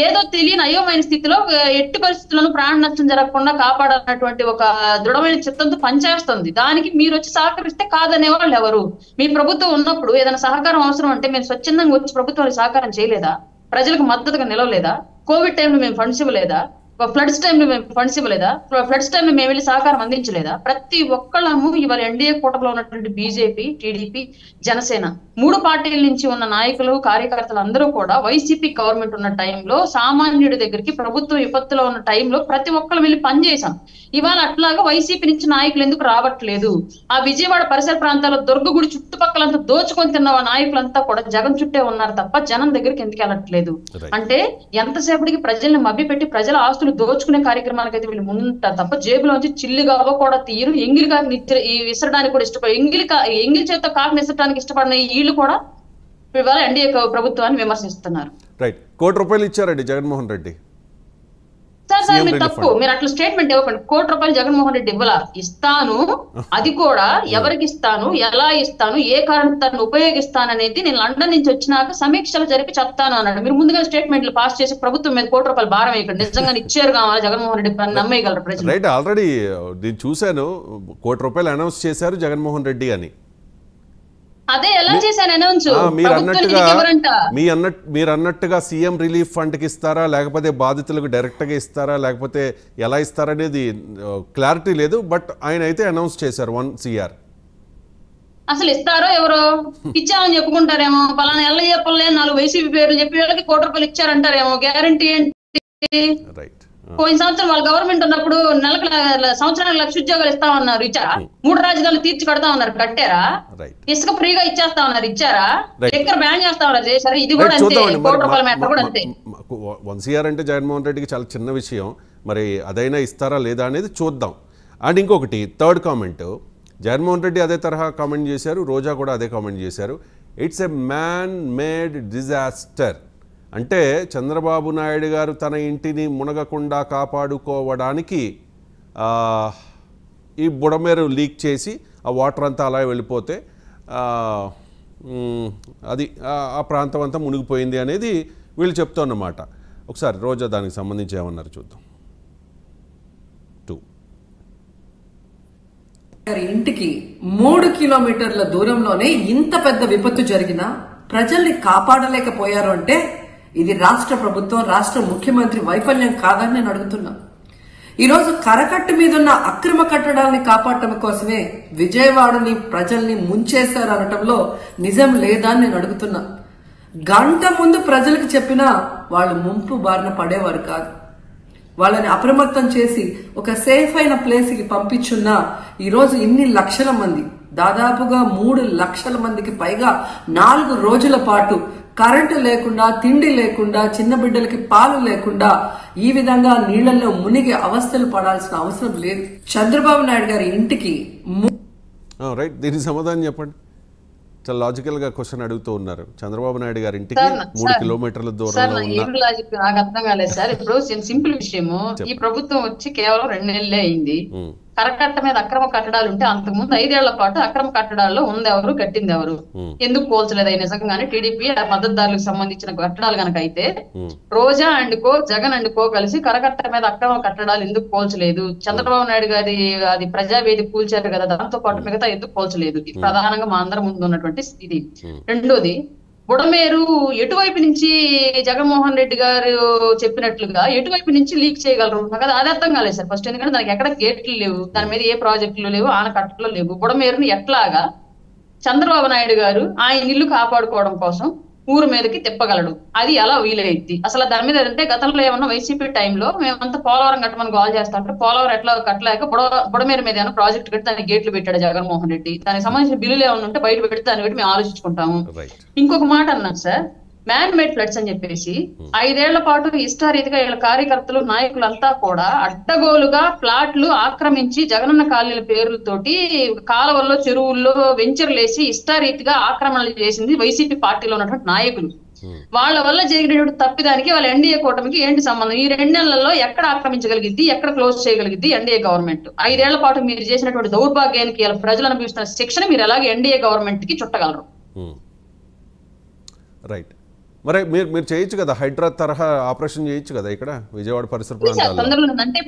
ఏదో తెలియని అయోమైన స్థితిలో ఎట్టి పరిస్థితులను ప్రాణ నష్టం జరగకుండా కాపాడాలన్నటువంటి ఒక దృఢమైన చిత్తంతో పనిచేస్తుంది. దానికి మీరు వచ్చి సహకరిస్తే కాదనే వాళ్ళు ఎవరు? మీ ప్రభుత్వం ఉన్నప్పుడు ఏదైనా సహకారం అవసరం అంటే మేము స్వచ్ఛందంగా వచ్చి ప్రభుత్వానికి సహకారం చేయలేదా? ప్రజలకు మద్దతుగా నిలవలేదా? కోవిడ్ టైంలో మేము ఫండ్స్ ఇవ్వలేదా? ఫ్లడ్స్ టైంలో మేము ఫండ్స్ ఇవ్వలేదా? ఫ్లడ్స్ టైంలో మేము వెళ్ళి సహకారం అందించలేదా? ప్రతి ఒక్కళ్ళము ఇవాళ ఎన్డీఏ కూటమిలో ఉన్నటువంటి బీజేపీ, టీడీపీ, జనసేన 3 పార్టీల నుంచి ఉన్న నాయకులు, కార్యకర్తలు అందరూ కూడా వైసీపీ గవర్నమెంట్ ఉన్న టైంలో సామాన్యుడి దగ్గరికి ప్రభుత్వం విపత్తులో ఉన్న టైంలో ప్రతి ఒక్కళ్ళు వెళ్ళి పనిచేశాం. ఇవాళ అట్లాగా వైసీపీ నుంచి నాయకులు ఎందుకు రావట్లేదు? ఆ విజయవాడ పరిసర ప్రాంతాల్లో దుర్గగుడి చుట్టుపక్కలంతా దోచుకొని తిన్న నాయకులంతా కూడా జగన్ చుట్టే ఉన్నారు తప్ప జనం దగ్గరికి ఎందుకు వెళ్ళట్లేదు? అంటే ఎంతసేపటికి ప్రజల్ని మభ్యపెట్టి ప్రజల ఆస్తులు దోచుకునే కార్యక్రమానికి అయితే వీళ్ళు ముందుంటారు తప్ప జేబులోంచి చిల్లిగా కూడా తీయరు. ఎంగిలి కాకి విసరడానికి కూడా ఇష్టపడ ఎంగిలి చేత కాకి విసరడానికి ఇష్టపడిన వీళ్ళు కూడా ఇవాళ ఎన్డీఏ ప్రభుత్వాన్ని విమర్శిస్తున్నారు. రైట్, ₹1 ఇచ్చారండి జగన్మోహన్ రెడ్డి. సార్ మీరు తప్పు, మీరు అట్లా స్టేట్మెంట్ ఇవ్వకండి. ₹1 జగన్మోహన్ రెడ్డి ఇవ్వాల, ఇస్తాను, అది కూడా ఎవరికి ఇస్తాను, ఎలా ఇస్తాను, ఏ కారణాన్ని ఉపయోగిస్తాను అనేది నేను లండన్ నుంచి వచ్చినాక సమీక్షలు జరిపి చెప్తాను అన్నాడు. మీరు ముందుగా స్టేట్మెంట్లు పాస్ చేసి ప్రభుత్వం మీద ₹1 భారం వేయకండి. నిజంగా ఇచ్చారు కావాలి జగన్మోహన్ రెడ్డి నమ్మేయగలరు ప్రజలు. రైట్, ఆల్రెడీ నేను చూశాను ₹1 అనౌన్స్ చేశారు జగన్మోహన్ రెడ్డి అని. అదే ఎలా చేశాను అనౌన్స్? మీరు అన్నట్టుగా సీఎం రిలీఫ్ ఫండ్ కి ఇస్తారా, లేకపోతే బాధితులకు డైరెక్ట్ గా ఇస్తారా, లేకపోతే ఎలా ఇస్తారనేది క్లారిటీ లేదు. బట్ ఆయన అయితే అనౌన్స్ చేశారు 1 CR. అసలు ఇస్తారో ఎవరో ఇచ్చామని చెప్పుకుంటారేమో, పలానా ఎల్ల చెప్పలే 4 వైసీపీ పేర్లు చెప్పి వాళ్ళకి ₹1 ఇచ్చారంటారేమో. గ్యారంటీ ఏంటి? రైట్, పోయిన సంవత్సరం వాళ్ళ గవర్నమెంట్ ఉన్నప్పుడు సంవత్సరానికి 1,00,000 ఉద్యోగాలు ఇస్తామన్నారు, ఇచ్చారా? 3 రాజధానులు తీర్చి కడతామన్నారు, కట్టారా? ఇసుక ఫ్రీగా ఇచ్చేస్తామన్నారు, ఇచ్చారా? లిక్కర్ బ్యాన్ చేస్తామన్నారు, చేశారా? ఇది కూడా అంతే. ₹1 మ్యాటర్ కూడా అంతే. 1 CR అంటే జగన్మోహన్ రెడ్డికి చాలా చిన్న విషయం. మరి అదైనా ఇస్తారా లేదా అనేది చూద్దాం. అండ్ ఇంకొకటి థర్డ్ కామెంట్, జగన్మోహన్ రెడ్డి అదే తరహా కామెంట్ చేశారు, రోజా కూడా అదే కామెంట్ చేశారు. It's a man made disaster. అంటే చంద్రబాబు నాయుడు గారు తన ఇంటిని మునగకుండా కాపాడుకోవడానికి ఈ బుడమేరు లీక్ చేసి ఆ వాటర్ అంతా అలా వెళ్ళిపోతే అది ఆ ప్రాంతం అంతా మునిగిపోయింది అనేది వీళ్ళు చెప్తున్నమాట. ఒకసారి రోజా దానికి సంబంధించి ఏమన్నారు చూద్దాం. ఇంటికి 3 కిలోమీటర్ల దూరంలోనే ఇంత పెద్ద విపత్తు జరిగినా ప్రజల్ని కాపాడలేకపోయారు అంటే ఇది రాష్ట్ర ప్రభుత్వం, రాష్ట్ర ముఖ్యమంత్రి వైఫల్యం కాదని నేను అడుగుతున్నా. ఈరోజు కరకట్టు మీద ఉన్న అక్రమ కట్టడాలని కాపాడటం కోసమే విజయవాడని ప్రజల్ని ముంచేశారు అనటంలో నిజం లేదా అని నేను అడుగుతున్నా. గంట ముందు ప్రజలకు చెప్పినా వాళ్ళు ముంపు బారిన పడేవారు కాదు. వాళ్ళని అప్రమత్తం చేసి ఒక సేఫ్ అయిన ప్లేస్ కి పంపించున్నా ఈరోజు ఇన్ని లక్షల మంది, దాదాపుగా 3 లక్షల మందికి పైగా 4 రోజుల పాటు కరెంటు లేకుండా, తిండి లేకుండా, చిన్న బిడ్డలకి పాలు లేకుండా ఈ విధంగా నీళ్లలో మునిగి అవస్థలు పడాల్సిన అవసరం లేదు. చంద్రబాబు నాయుడు గారి ఇంటికి రైట్, దీనికి సమాధానం చెప్పండి. చాలా లాజికల్ గా క్వశ్చన్ అడుగుతూ ఉన్నారు. చంద్రబాబు నాయుడు గారి ఇంటికి 3 కిలోమీటర్ల దూరంలో నాకు అర్థం కాలేదు సార్. ఇప్పుడు సింపుల్ విషయము, ఈ ప్రభుత్వం వచ్చి కేవలం 2 నెలలే అయింది. కరకట్ట మీద అక్రమ కట్టడాలు ఉంటే అంతకుముందు 5 ఏళ్ల పాటు అక్రమ కట్టడాల్లో ఉందెవరు, కట్టింది ఎవరు? ఎందుకు పోల్చలేదు? అవి నిజంగానే టీడీపీ మద్దతుదారులకు సంబంధించిన కట్టడాలు కనుక అయితే Roja and co, Jagan and co కలిసి కరకట్ట మీద అక్రమ కట్టడాలు ఎందుకు పోల్చలేదు? చంద్రబాబు నాయుడు గారి అది ప్రజావేది కూల్చారు కదా, దాంతో పాటు మిగతా ఎందుకు పోల్చలేదు? ఇది ప్రధానంగా మా అందరం ముందు ఉన్నటువంటి ఇది. రెండోది, బుడమేరు ఎటువైపు నుంచి జగన్మోహన్ రెడ్డి గారు చెప్పినట్లుగా ఎటువైపు నుంచి లీక్ చేయగలరు? కదా అది అర్థం కాలేదు సార్ ఫస్ట్. ఎందుకంటే దానికి ఎక్కడ గేట్లు లేవు, దాని మీద ఏ ప్రాజెక్టులు లేవు, ఆనకట్టలు లేవు. బుడమేరుని ఎట్లాగా చంద్రబాబు నాయుడు గారు ఆయన ఇల్లు కాపాడుకోవడం కోసం ఊరు మీదకి తిప్పగలడు? అది ఎలా వీలైద్ది? అసలు దాని మీద అంటే గతంలో ఏమన్నా వైసీపీ టైంలో మేమంతా పోలవరం కట్టమని గోల్ చేస్తాంటే పోలవరం ఎట్లా కట్టలేక బుడమేరు మీద ఏమైనా ప్రాజెక్ట్ కట్టి దానికి గేట్లు పెట్టాడు జగన్మోహన్ రెడ్డి. దానికి సంబంధించిన బిల్లులు ఏమైనా ఉంటే బయట పెడితే దాన్ని బట్టి మేము ఆలోచించుకుంటాము. ఇంకొక మాట అన్నాను సార్, మ్యాన్ మేడ్ ఫ్లడ్స్ అని చెప్పేసి 5 ఏళ్ల పాటు ఇష్టారీతిగా వీళ్ళ కార్యకర్తలు, నాయకులంతా కూడా అడ్డగోలుగా ప్లాట్లు ఆక్రమించి జగనన్న కాలనీల పేర్లతోటి కాలువల్లో, చెరువుల్లో వెంచర్లేసి ఇష్టారీతిగా ఆక్రమణలు చేసింది వైసీపీ పార్టీలో ఉన్నటువంటి నాయకులు. వాళ్ళ వల్ల జరిగినటువంటి తప్పిదానికి వాళ్ళ ఎన్డీఏ కూటమికి ఏంటి సంబంధం? ఈ 2 నెలల్లో ఎక్కడ ఆక్రమించగలిగిద్ది, ఎక్కడ క్లోజ్ చేయగలిగిద్ది ఎన్డీఏ గవర్నమెంట్? 5 ఏళ్ల పాటు మీరు చేసినటువంటి దౌర్భాగ్యానికి ప్రజలు అనుభవిస్తున్న శిక్షణ మీరు ఎలాగే ఎన్డీఏ గవర్నమెంట్ కి చుట్టగలరు? రైట్. మరి మీరు చేయొచ్చు కదా, హైడ్రా తరహా ఆపరేషన్ చేయొచ్చు కదా ఇక్కడ విజయవాడ పరిసర ప్రాంతాల్లో. తొందరలో అంటే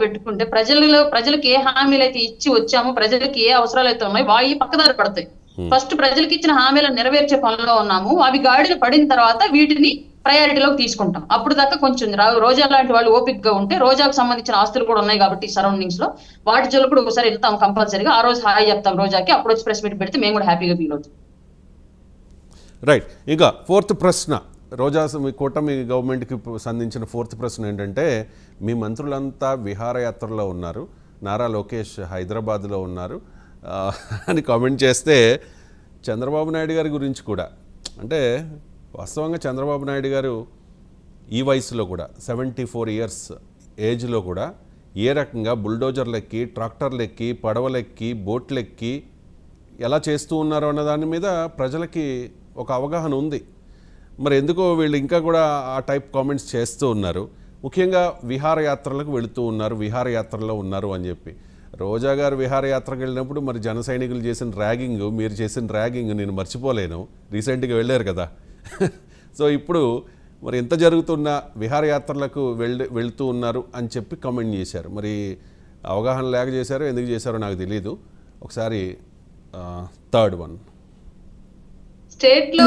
పెట్టుకుంటే ప్రజలకు ఏ హామీలు అయితే ఇచ్చి వచ్చామో, ప్రజలకు ఏ అవసరాలు అయితే ఉన్నాయో వాయి పక్కదారి పడతాయి. ఫస్ట్ ప్రజలకు ఇచ్చిన హామీలను నెరవేర్చే పనిలో ఉన్నాము. అవి గాడిన పడిన తర్వాత వీటిని ప్రయారిటీలోకి తీసుకుంటాం. అప్పుడు దాకా కొంచెం రోజా లాంటి వాళ్ళు ఓపిక్ గా ఉంటే, రోజాకు సంబంధించిన ఆస్తులు కూడా ఉన్నాయి కాబట్టి సరౌండింగ్స్ లో, వాటి జోలు కూడా ఒకసారి వెళ్తాం కంపల్సరీగా. ఆ రోజు హాయ్ చెప్తాం రోజాకి, అప్పుడు వచ్చి ప్రెస్ మీట్ పెడితే మేము కూడా హ్యాపీగా ఫీల్ అవుతాం. రైట్. ఇంకా 4th ప్రశ్న, రోజా మీ కూటమి గవర్నమెంట్కి సంబంధించిన 4th ప్రశ్న ఏంటంటే, మీ మంత్రులంతా విహారయాత్రలో ఉన్నారు, నారా లోకేష్ హైదరాబాద్లో ఉన్నారు అని కామెంట్ చేస్తే, చంద్రబాబు నాయుడు గారి గురించి కూడా, అంటే వాస్తవంగా చంద్రబాబు నాయుడు గారు ఈ వయసులో కూడా 74 ఇయర్స్ ఏజ్లో కూడా ఏ రకంగా బుల్డోజర్లెక్కి, ట్రాక్టర్లెక్కి, పడవలెక్కి, బోట్లెక్కి ఎలా చేస్తూ ఉన్నారు అన్న దాని మీద ప్రజలకి ఒక అవగాహన ఉంది. మరి ఎందుకో వీళ్ళు ఇంకా కూడా ఆ టైప్ కామెంట్స్ చేస్తూ ఉన్నారు. ముఖ్యంగా విహారయాత్రలకు వెళుతూ ఉన్నారు, విహారయాత్రలో ఉన్నారు అని చెప్పి. రోజా గారు విహారయాత్రకు వెళ్ళినప్పుడు మరి జన సైనికులు చేసిన ర్యాగింగ్, మీరు చేసిన ర్యాగింగ్ నేను మర్చిపోలేను. రీసెంట్గా వెళ్ళారు కదా. సో ఇప్పుడు మరి ఎంత జరుగుతున్నా విహారయాత్రలకు వెళ్తూ ఉన్నారు అని చెప్పి కామెంట్ చేశారు. మరి అవగాహన లేక చేశారో ఎందుకు చేశారో నాకు తెలియదు. ఒకసారి 3rd one. స్టేట్ లో